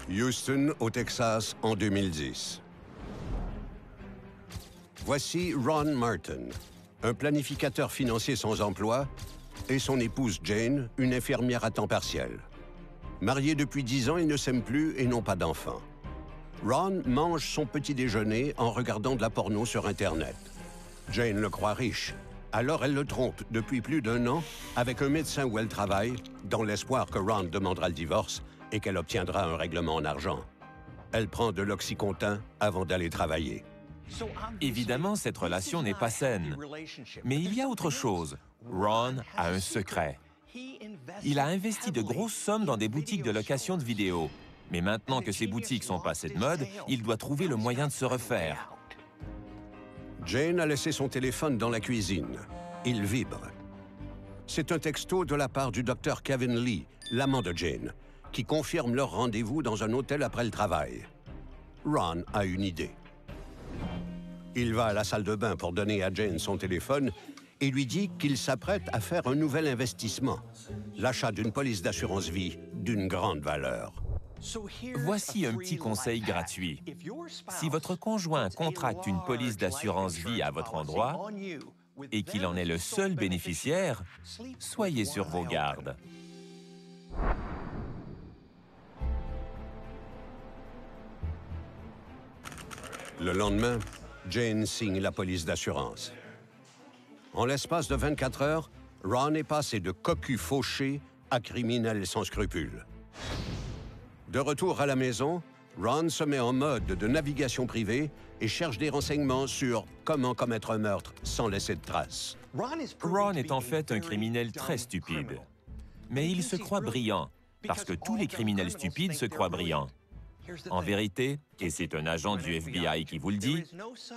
Houston, au Texas, en 2010. Voici Ron Martin, un planificateur financier sans emploi, et son épouse Jane, une infirmière à temps partiel. Mariés depuis 10 ans, ils ne s'aiment plus et n'ont pas d'enfants. Ron mange son petit déjeuner en regardant de la porno sur Internet. Jane le croit riche, alors elle le trompe depuis plus d'1 an avec un médecin où elle travaille, dans l'espoir que Ron demandera le divorce et qu'elle obtiendra un règlement en argent. Elle prend de l'Oxycontin avant d'aller travailler. Évidemment, cette relation n'est pas saine. Mais il y a autre chose. Ron a un secret. Il a investi de grosses sommes dans des boutiques de location de vidéos. Mais maintenant que ces boutiques sont passées de mode, il doit trouver le moyen de se refaire. Jane a laissé son téléphone dans la cuisine. Il vibre. C'est un texto de la part du docteur Kevin Lee, l'amant de Jane, qui confirme leur rendez-vous dans un hôtel après le travail. Ron a une idée. Il va à la salle de bain pour donner à Jane son téléphone et lui dit qu'il s'apprête à faire un nouvel investissement, l'achat d'une police d'assurance-vie d'une grande valeur. Voici un petit conseil gratuit. Si votre conjoint contracte une police d'assurance-vie à votre endroit et qu'il en est le seul bénéficiaire, soyez sur vos gardes. Le lendemain, Jane signe la police d'assurance. En l'espace de 24 heures, Ron est passé de cocu fauché à criminel sans scrupules. De retour à la maison, Ron se met en mode de navigation privée et cherche des renseignements sur comment commettre un meurtre sans laisser de traces. Ron est en fait un criminel très stupide. Mais il se croit brillant, parce que tous les criminels stupides se croient brillants. En vérité, et c'est un agent du FBI qui vous le dit,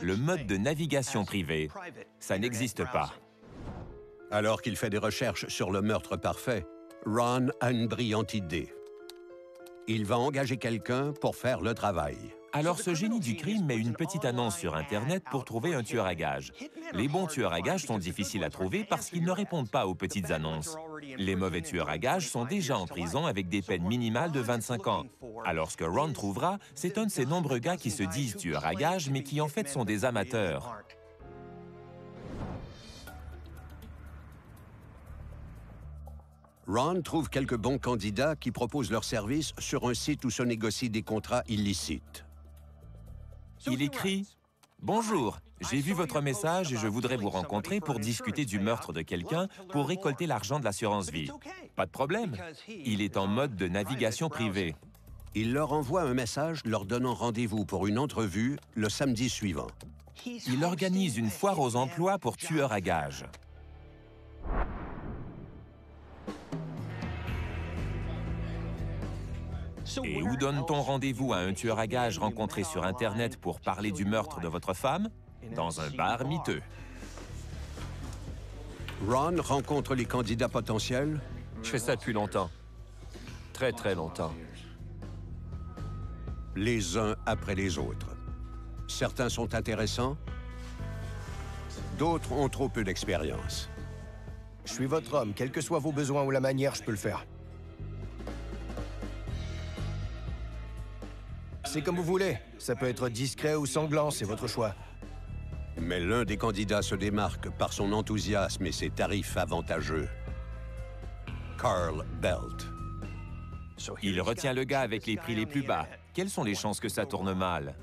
le mode de navigation privée, ça n'existe pas. Alors qu'il fait des recherches sur le meurtre parfait, Ron a une brillante idée. Il va engager quelqu'un pour faire le travail. Alors ce génie du crime met une petite annonce sur Internet pour trouver un tueur à gages. Les bons tueurs à gages sont difficiles à trouver parce qu'ils ne répondent pas aux petites annonces. Les mauvais tueurs à gages sont déjà en prison avec des peines minimales de 25 ans. Alors ce que Ron trouvera, c'est un de ces nombreux gars qui se disent tueurs à gages mais qui en fait sont des amateurs. Ron trouve quelques bons candidats qui proposent leurs services sur un site où se négocient des contrats illicites. Il écrit « Bonjour, j'ai vu votre message et je voudrais vous rencontrer pour discuter du meurtre de quelqu'un pour récolter l'argent de l'assurance-vie. » Pas de problème, il est en mode de navigation privée. Il leur envoie un message leur donnant rendez-vous pour une entrevue le samedi suivant. Il organise une foire aux emplois pour tueurs à gages. Et où donne-t-on rendez-vous à un tueur à gages rencontré sur Internet pour parler du meurtre de votre femme? Dans un bar miteux. Ron rencontre les candidats potentiels. Je fais ça depuis longtemps. Très, très longtemps. Les uns après les autres. Certains sont intéressants, d'autres ont trop peu d'expérience. Je suis votre homme, quels que soient vos besoins ou la manière, je peux le faire. C'est comme vous voulez. Ça peut être discret ou sanglant, c'est votre choix. Mais l'un des candidats se démarque par son enthousiasme et ses tarifs avantageux. Carl Belt. Il retient le gars avec les prix les plus bas. Quelles sont les chances que ça tourne mal?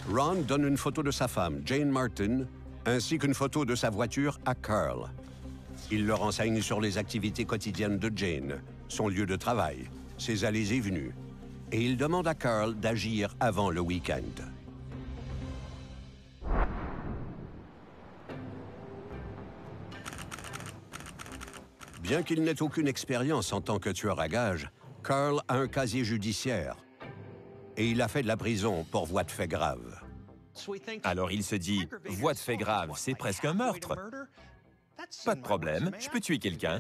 Ron donne une photo de sa femme, Jane Martin, ainsi qu'une photo de sa voiture à Carl. Il le renseigne sur les activités quotidiennes de Jane, son lieu de travail, ses allées et venues. Et il demande à Carl d'agir avant le week-end. Bien qu'il n'ait aucune expérience en tant que tueur à gages, Carl a un casier judiciaire. Et il a fait de la prison pour voie de fait grave. Alors il se dit « Voie de fait grave, c'est presque un meurtre. Pas de problème, je peux tuer quelqu'un. »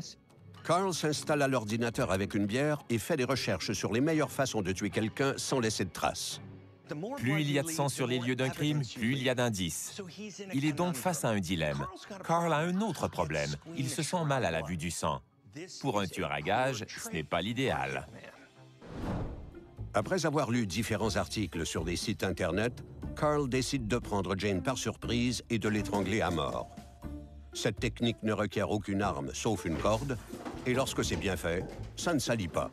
Carl s'installe à l'ordinateur avec une bière et fait des recherches sur les meilleures façons de tuer quelqu'un sans laisser de traces. Plus il y a de sang sur les lieux d'un crime, plus il y a d'indices. Il est donc face à un dilemme. Carl a un autre problème. Il se sent mal à la vue du sang. Pour un tueur à gages, ce n'est pas l'idéal. Après avoir lu différents articles sur des sites Internet, Carl décide de prendre Jane par surprise et de l'étrangler à mort. Cette technique ne requiert aucune arme sauf une corde, et lorsque c'est bien fait, ça ne salit pas.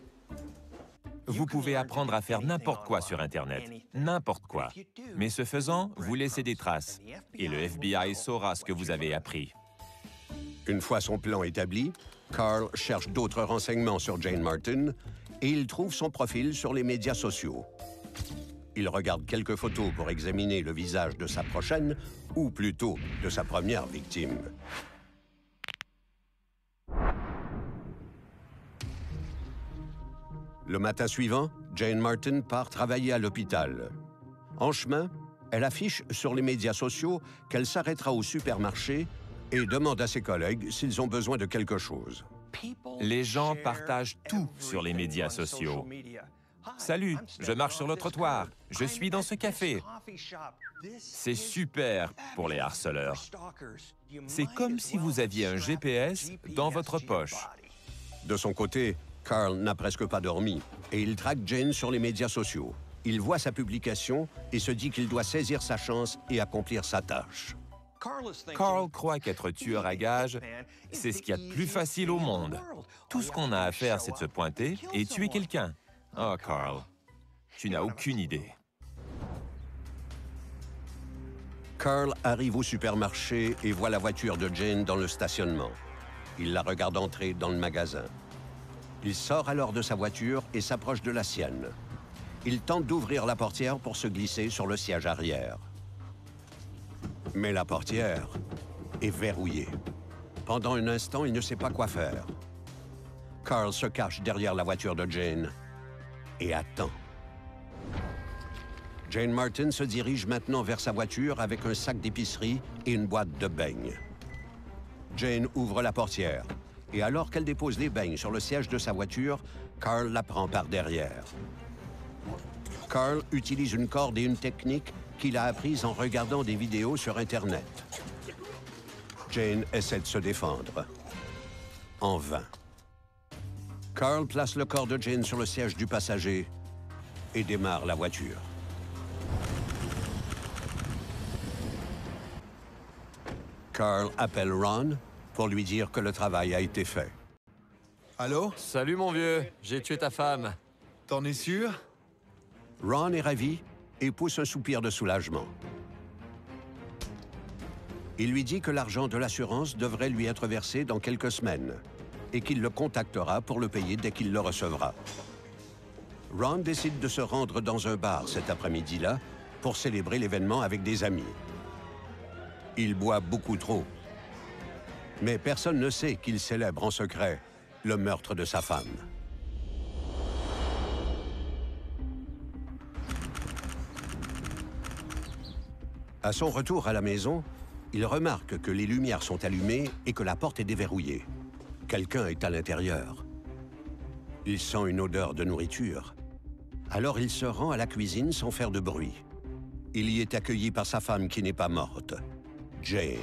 Vous pouvez apprendre à faire n'importe quoi sur Internet, n'importe quoi. Mais ce faisant, vous laissez des traces, et le FBI saura ce que vous avez appris. Une fois son plan établi, Carl cherche d'autres renseignements sur Jane Martin et il trouve son profil sur les médias sociaux. Il regarde quelques photos pour examiner le visage de sa prochaine, ou plutôt de sa première victime. Le matin suivant, Jane Martin part travailler à l'hôpital. En chemin, elle affiche sur les médias sociaux qu'elle s'arrêtera au supermarché et demande à ses collègues s'ils ont besoin de quelque chose. Les gens partagent tout sur les médias sociaux. Salut, je marche sur le trottoir. Je suis dans ce café. C'est super pour les harceleurs. C'est comme si vous aviez un GPS dans votre poche. De son côté, Carl n'a presque pas dormi et il traque Jane sur les médias sociaux. Il voit sa publication et se dit qu'il doit saisir sa chance et accomplir sa tâche. Carl croit qu'être tueur à gages, c'est ce qu'il y a de plus facile au monde. Tout ce qu'on a à faire, c'est de se pointer et tuer quelqu'un. Oh, Carl, tu n'as aucune idée. Carl arrive au supermarché et voit la voiture de Jane dans le stationnement. Il la regarde entrer dans le magasin. Il sort alors de sa voiture et s'approche de la sienne. Il tente d'ouvrir la portière pour se glisser sur le siège arrière. Mais la portière est verrouillée. Pendant un instant, il ne sait pas quoi faire. Carl se cache derrière la voiture de Jane et attend. Jane Martin se dirige maintenant vers sa voiture avec un sac d'épicerie et une boîte de beignes. Jane ouvre la portière et alors qu'elle dépose les beignes sur le siège de sa voiture, Carl la prend par derrière. Carl utilise une corde et une technique qu'il a apprise en regardant des vidéos sur Internet. Jane essaie de se défendre. En vain. Carl place le corps de Jane sur le siège du passager et démarre la voiture. Carl appelle Ron pour lui dire que le travail a été fait. Allô? Salut mon vieux, j'ai tué ta femme. T'en es sûr? Ron est ravi et pousse un soupir de soulagement. Il lui dit que l'argent de l'assurance devrait lui être versé dans quelques semaines et qu'il le contactera pour le payer dès qu'il le recevra. Ron décide de se rendre dans un bar cet après-midi-là pour célébrer l'événement avec des amis. Il boit beaucoup trop. Mais personne ne sait qu'il célèbre en secret le meurtre de sa femme. À son retour à la maison, il remarque que les lumières sont allumées et que la porte est déverrouillée. Quelqu'un est à l'intérieur. Il sent une odeur de nourriture. Alors il se rend à la cuisine sans faire de bruit. Il y est accueilli par sa femme qui n'est pas morte, Jane.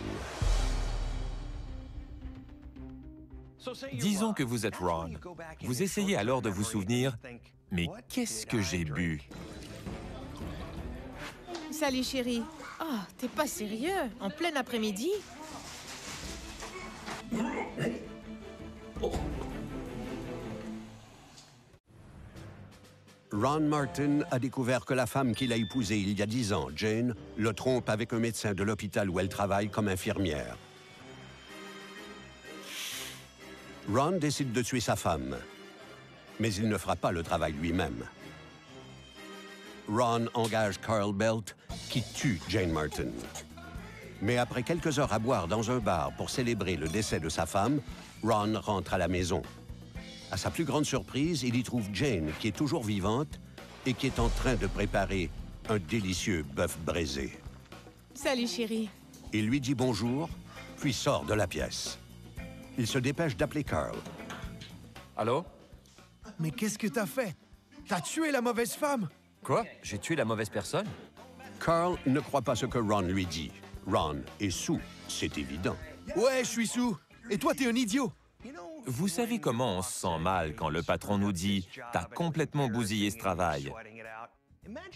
Disons que vous êtes Ron. Vous essayez alors de vous souvenir, mais qu'est-ce que j'ai bu? Salut chérie. Oh, t'es pas sérieux? En plein après-midi? Ron Martin a découvert que la femme qu'il a épousée il y a 10 ans, Jane, le trompe avec un médecin de l'hôpital où elle travaille comme infirmière. Ron décide de tuer sa femme, mais il ne fera pas le travail lui-même. Ron engage Carl Belt, qui tue Jane Martin. Mais après quelques heures à boire dans un bar pour célébrer le décès de sa femme, Ron rentre à la maison. À sa plus grande surprise, il y trouve Jane, qui est toujours vivante et qui est en train de préparer un délicieux bœuf braisé. Salut chérie. Il lui dit bonjour, puis sort de la pièce. Il se dépêche d'appeler Carl. Allô? Mais qu'est-ce que t'as fait? T'as tué la mauvaise femme? Quoi? J'ai tué la mauvaise personne? Carl ne croit pas ce que Ron lui dit. Ron est saoul, c'est évident. Ouais, je suis saoul. Et toi, t'es un idiot. Vous savez comment on se sent mal quand le patron nous dit « T'as complètement bousillé ce travail ».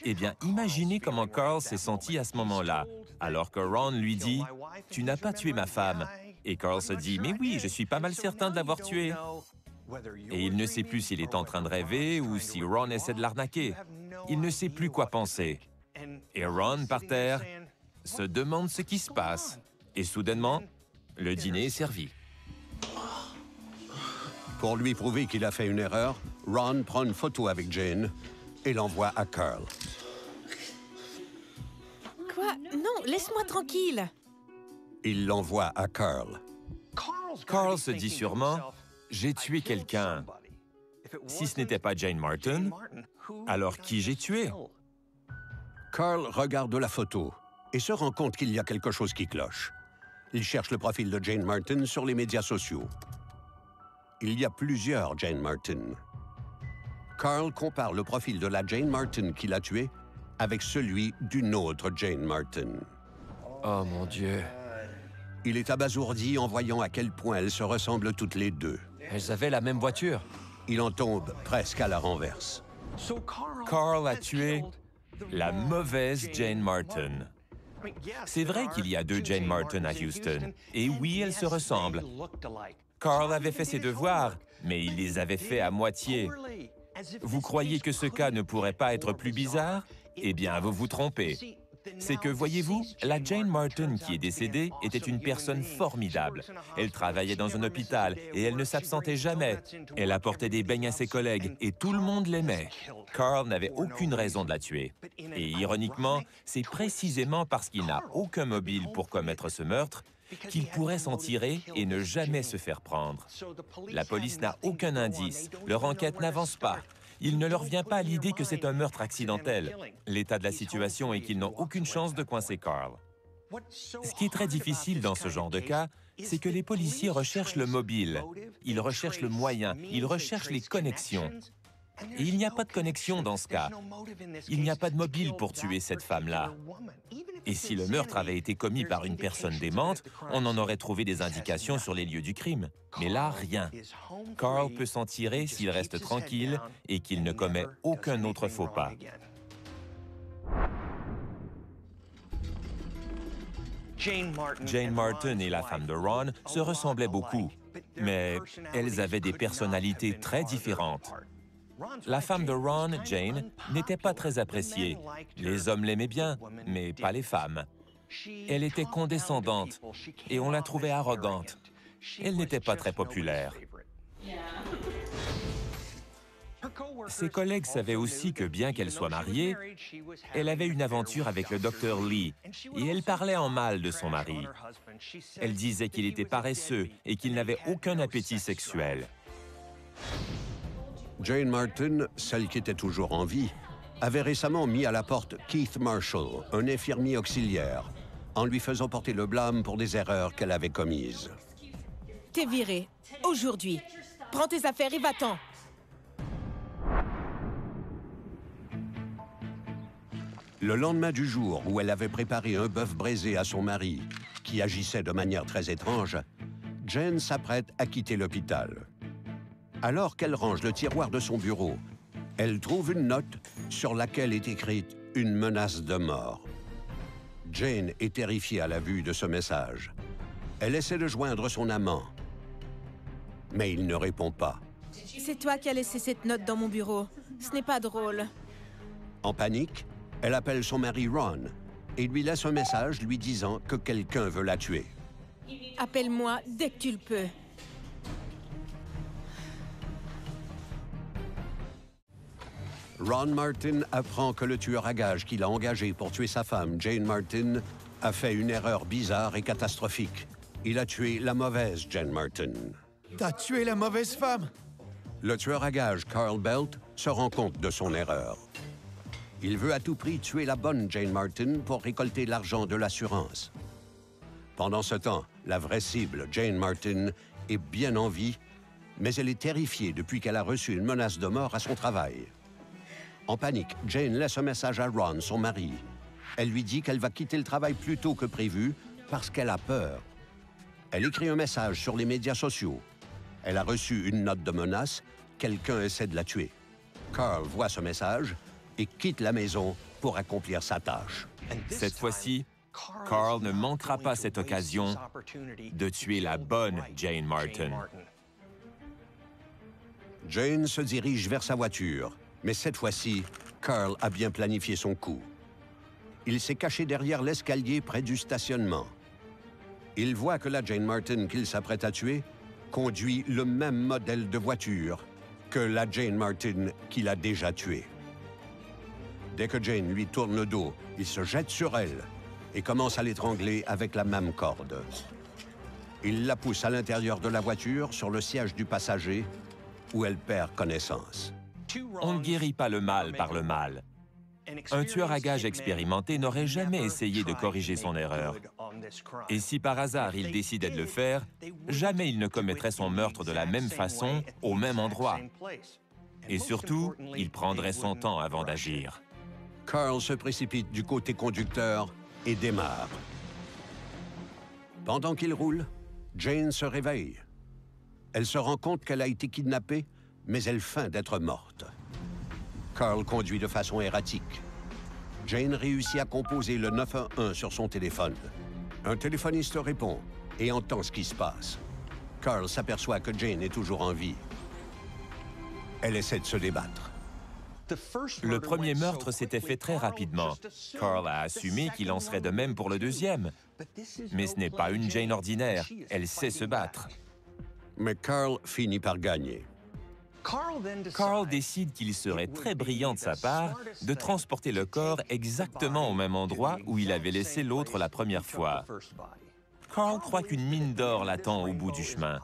Eh bien, imaginez comment Carl s'est senti à ce moment-là, alors que Ron lui dit « Tu n'as pas tué ma femme ». Et Carl se dit « Mais oui, je suis pas mal certain de l'avoir tuée ». Et il ne sait plus s'il est en train de rêver ou si Ron essaie de l'arnaquer. Il ne sait plus quoi penser. Et Ron, par terre, se demande ce qui se passe. Et soudainement, le dîner est servi. Pour lui prouver qu'il a fait une erreur, Ron prend une photo avec Jane et l'envoie à Carl. Quoi? Non, laisse-moi tranquille. Il l'envoie à Carl. Carl se dit sûrement « J'ai tué quelqu'un. Si ce n'était pas Jane Martin, alors qui j'ai tué? » Carl regarde la photo et se rend compte qu'il y a quelque chose qui cloche. Il cherche le profil de Jane Martin sur les médias sociaux. Il y a plusieurs Jane Martin. Carl compare le profil de la Jane Martin qu'il a tuée avec celui d'une autre Jane Martin. Oh mon Dieu. Il est abasourdi en voyant à quel point elles se ressemblent toutes les deux. Elles avaient la même voiture. Il en tombe presque à la renverse. Carl a tué la mauvaise Jane Martin. C'est vrai qu'il y a deux Jane Martin à Houston. Et oui, elles se ressemblent. Carl avait fait ses devoirs, mais il les avait faits à moitié. Vous croyez que ce cas ne pourrait pas être plus bizarre? Eh bien, vous vous trompez. C'est que, voyez-vous, la Jane Martin qui est décédée était une personne formidable. Elle travaillait dans un hôpital et elle ne s'absentait jamais. Elle apportait des beignes à ses collègues et tout le monde l'aimait. Carl n'avait aucune raison de la tuer. Et ironiquement, c'est précisément parce qu'il n'a aucun mobile pour commettre ce meurtre qu'il pourrait s'en tirer et ne jamais se faire prendre. La police n'a aucun indice, leur enquête n'avance pas. Il ne leur vient pas à l'idée que c'est un meurtre accidentel. L'état de la situation est qu'ils n'ont aucune chance de coincer Carl. Ce qui est très difficile dans ce genre de cas, c'est que les policiers recherchent le mobile, ils recherchent le moyen, ils recherchent les connexions. Et il n'y a pas de connexion dans ce cas. Il n'y a pas de mobile pour tuer cette femme-là. Et si le meurtre avait été commis par une personne démente, on en aurait trouvé des indications sur les lieux du crime. Mais là, rien. Carl peut s'en tirer s'il reste tranquille et qu'il ne commet aucun autre faux pas. Jane Martin et la femme de Ron se ressemblaient beaucoup, mais elles avaient des personnalités très différentes. La femme de Ron, Jane, n'était pas très appréciée. Les hommes l'aimaient bien, mais pas les femmes. Elle était condescendante et on la trouvait arrogante. Elle n'était pas très populaire. Ses collègues savaient aussi que bien qu'elle soit mariée, elle avait une aventure avec le docteur Lee et elle parlait en mal de son mari. Elle disait qu'il était paresseux et qu'il n'avait aucun appétit sexuel. Jane Martin, celle qui était toujours en vie, avait récemment mis à la porte Keith Marshall, un infirmier auxiliaire, en lui faisant porter le blâme pour des erreurs qu'elle avait commises. T'es viré. Aujourd'hui. Prends tes affaires et va-t'en. Le lendemain du jour où elle avait préparé un bœuf braisé à son mari, qui agissait de manière très étrange, Jane s'apprête à quitter l'hôpital. Alors qu'elle range le tiroir de son bureau, elle trouve une note sur laquelle est écrite une menace de mort. Jane est terrifiée à la vue de ce message. Elle essaie de joindre son amant, mais il ne répond pas. C'est toi qui as laissé cette note dans mon bureau. Ce n'est pas drôle. En panique, elle appelle son mari Ron et lui laisse un message lui disant que quelqu'un veut la tuer. Appelle-moi dès que tu le peux. Ron Martin apprend que le tueur à gages qu'il a engagé pour tuer sa femme, Jane Martin, a fait une erreur bizarre et catastrophique. Il a tué la mauvaise Jane Martin. T'as tué la mauvaise femme. Le tueur à gages, Carl Belt, se rend compte de son erreur. Il veut à tout prix tuer la bonne Jane Martin pour récolter l'argent de l'assurance. Pendant ce temps, la vraie cible, Jane Martin, est bien en vie, mais elle est terrifiée depuis qu'elle a reçu une menace de mort à son travail. En panique, Jane laisse un message à Ron, son mari. Elle lui dit qu'elle va quitter le travail plus tôt que prévu parce qu'elle a peur. Elle écrit un message sur les médias sociaux. Elle a reçu une note de menace. Quelqu'un essaie de la tuer. Carl voit ce message, et quitte la maison pour accomplir sa tâche. Cette fois-ci, Carl ne manquera pas cette occasion de tuer la bonne Jane Martin. Jane se dirige vers sa voiture, mais cette fois-ci, Carl a bien planifié son coup. Il s'est caché derrière l'escalier près du stationnement. Il voit que la Jane Martin qu'il s'apprête à tuer conduit le même modèle de voiture que la Jane Martin qu'il a déjà tuée. Dès que Jane lui tourne le dos, il se jette sur elle et commence à l'étrangler avec la même corde. Il la pousse à l'intérieur de la voiture, sur le siège du passager, où elle perd connaissance. On ne guérit pas le mal par le mal. Un tueur à gages expérimenté n'aurait jamais essayé de corriger son erreur. Et si par hasard il décidait de le faire, jamais il ne commettrait son meurtre de la même façon, au même endroit. Et surtout, il prendrait son temps avant d'agir. Carl se précipite du côté conducteur et démarre. Pendant qu'il roule, Jane se réveille. Elle se rend compte qu'elle a été kidnappée, mais elle feint d'être morte. Carl conduit de façon erratique. Jane réussit à composer le 911 sur son téléphone. Un téléphoniste répond et entend ce qui se passe. Carl s'aperçoit que Jane est toujours en vie. Elle essaie de se débattre. Le premier meurtre s'était fait très rapidement. Carl a assumé qu'il en serait de même pour le deuxième. Mais ce n'est pas une Jane ordinaire. Elle sait se battre. Mais Carl finit par gagner. Carl décide qu'il serait très brillant de sa part de transporter le corps exactement au même endroit où il avait laissé l'autre la première fois. Carl croit qu'une mine d'or l'attend au bout du chemin.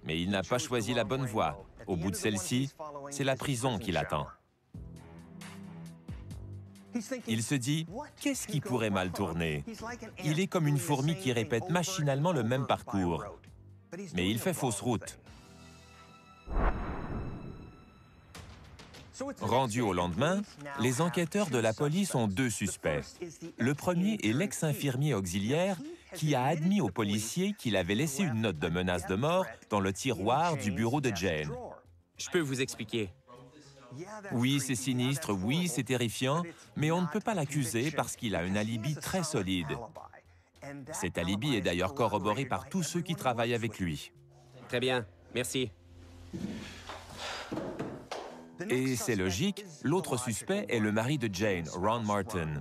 Mais il n'a pas choisi la bonne voie. Au bout de celle-ci, c'est la prison qui l'attend. Il se dit, qu'est-ce qui pourrait mal tourner? Il est comme une fourmi qui répète machinalement le même parcours. Mais il fait fausse route. Rendus au lendemain, les enquêteurs de la police ont deux suspects. Le premier est l'ex-infirmier auxiliaire qui a admis aux policiers qu'il avait laissé une note de menace de mort dans le tiroir du bureau de Jane. Je peux vous expliquer. Oui, c'est sinistre, oui, c'est terrifiant, mais on ne peut pas l'accuser parce qu'il a un alibi très solide. Cet alibi est d'ailleurs corroboré par tous ceux qui travaillent avec lui. Très bien, merci. Et c'est logique, l'autre suspect est le mari de Jane, Ron Martin.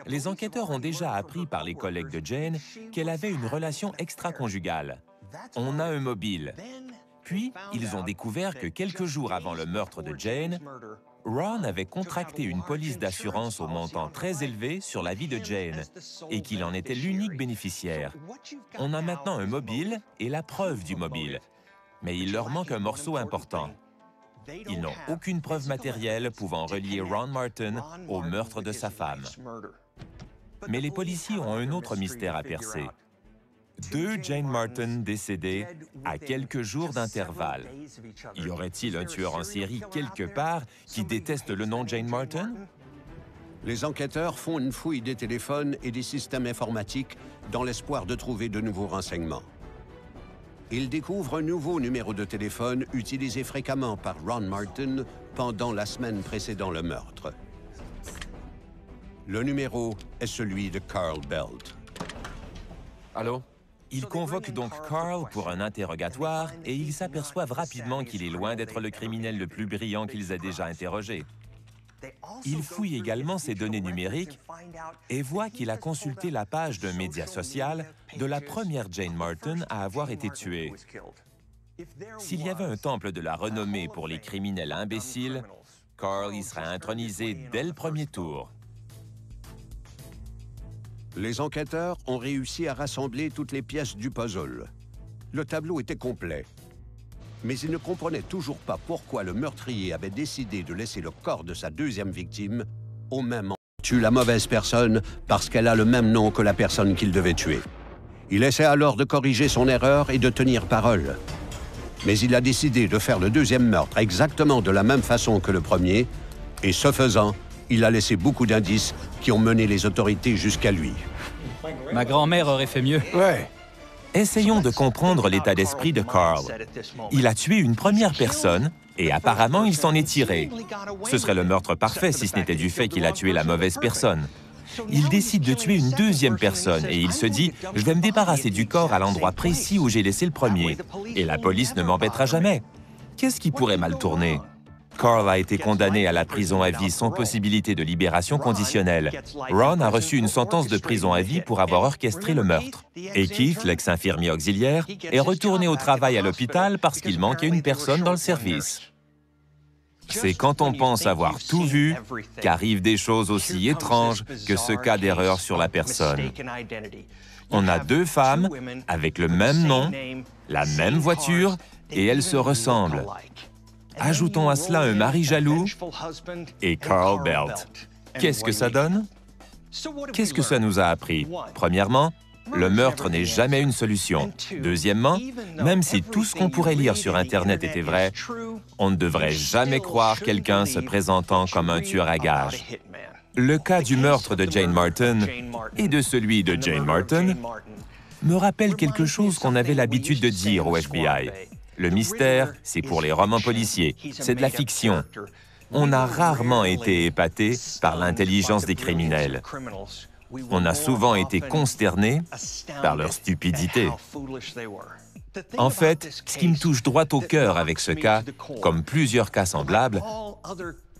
Les enquêteurs ont déjà appris par les collègues de Jane qu'elle avait une relation extra-conjugale. On a un mobile. Puis, ils ont découvert que quelques jours avant le meurtre de Jane, Ron avait contracté une police d'assurance au montant très élevé sur la vie de Jane et qu'il en était l'unique bénéficiaire. On a maintenant un mobile et la preuve du mobile. Mais il leur manque un morceau important. Ils n'ont aucune preuve matérielle pouvant relier Ron Martin au meurtre de sa femme. Mais les policiers ont un autre mystère à percer. Deux Jane Martin décédées à quelques jours d'intervalle. Y aurait-il un tueur en série quelque part qui déteste le nom Jane Martin? Les enquêteurs font une fouille des téléphones et des systèmes informatiques dans l'espoir de trouver de nouveaux renseignements. Ils découvrent un nouveau numéro de téléphone utilisé fréquemment par Ron Martin pendant la semaine précédant le meurtre. Le numéro est celui de Carl Belt. Allô? Ils convoquent donc Carl pour un interrogatoire et ils s'aperçoivent rapidement qu'il est loin d'être le criminel le plus brillant qu'ils aient déjà interrogé. Ils fouillent également ses données numériques et voient qu'il a consulté la page d'un média social de la première Jane Martin à avoir été tuée. S'il y avait un temple de la renommée pour les criminels imbéciles, Carl y serait intronisé dès le premier tour. Les enquêteurs ont réussi à rassembler toutes les pièces du puzzle. Le tableau était complet. Mais ils ne comprenaient toujours pas pourquoi le meurtrier avait décidé de laisser le corps de sa deuxième victime au même endroit. Tue la mauvaise personne parce qu'elle a le même nom que la personne qu'il devait tuer. Il essaie alors de corriger son erreur et de tenir parole. Mais il a décidé de faire le deuxième meurtre exactement de la même façon que le premier, et ce faisant, il a laissé beaucoup d'indices qui ont mené les autorités jusqu'à lui. Ma grand-mère aurait fait mieux. Ouais. Essayons de comprendre l'état d'esprit de Carl. Il a tué une première personne, Et apparemment, il s'en est tiré. Ce serait le meurtre parfait si ce n'était du fait qu'il a tué la mauvaise personne. Il décide de tuer une deuxième personne et il se dit « Je vais me débarrasser du corps à l'endroit précis où j'ai laissé le premier. Et la police ne m'embêtera jamais. » Qu'est-ce qui pourrait mal tourner? Carl a été condamné à la prison à vie sans possibilité de libération conditionnelle. Ron a reçu une sentence de prison à vie pour avoir orchestré le meurtre. Et Keith, l'ex-infirmier auxiliaire, est retourné au travail à l'hôpital parce qu'il manquait une personne dans le service. C'est quand on pense avoir tout vu qu'arrivent des choses aussi étranges que ce cas d'erreur sur la personne. On a deux femmes avec le même nom, la même voiture, et elles se ressemblent. Ajoutons à cela un mari jaloux et Carl Belt. Qu'est-ce que ça donne? Qu'est-ce que ça nous a appris? Premièrement, le meurtre n'est jamais une solution. Deuxièmement, même si tout ce qu'on pourrait lire sur Internet était vrai, on ne devrait jamais croire quelqu'un se présentant comme un tueur à gages. Le cas du meurtre de Jane Martin et de celui de Jane Martin me rappelle quelque chose qu'on avait l'habitude de dire au FBI. Le mystère, c'est pour les romans policiers, c'est de la fiction. On a rarement été épaté par l'intelligence des criminels. On a souvent été consterné par leur stupidité. En fait, ce qui me touche droit au cœur avec ce cas, comme plusieurs cas semblables,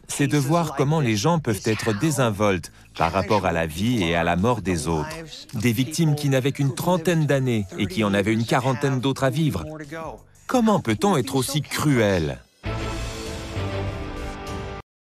c'est de voir comment les gens peuvent être désinvoltes par rapport à la vie et à la mort des autres. Des victimes qui n'avaient qu'une trentaine d'années et qui en avaient une quarantaine d'autres à vivre. Comment peut-on être aussi cruel?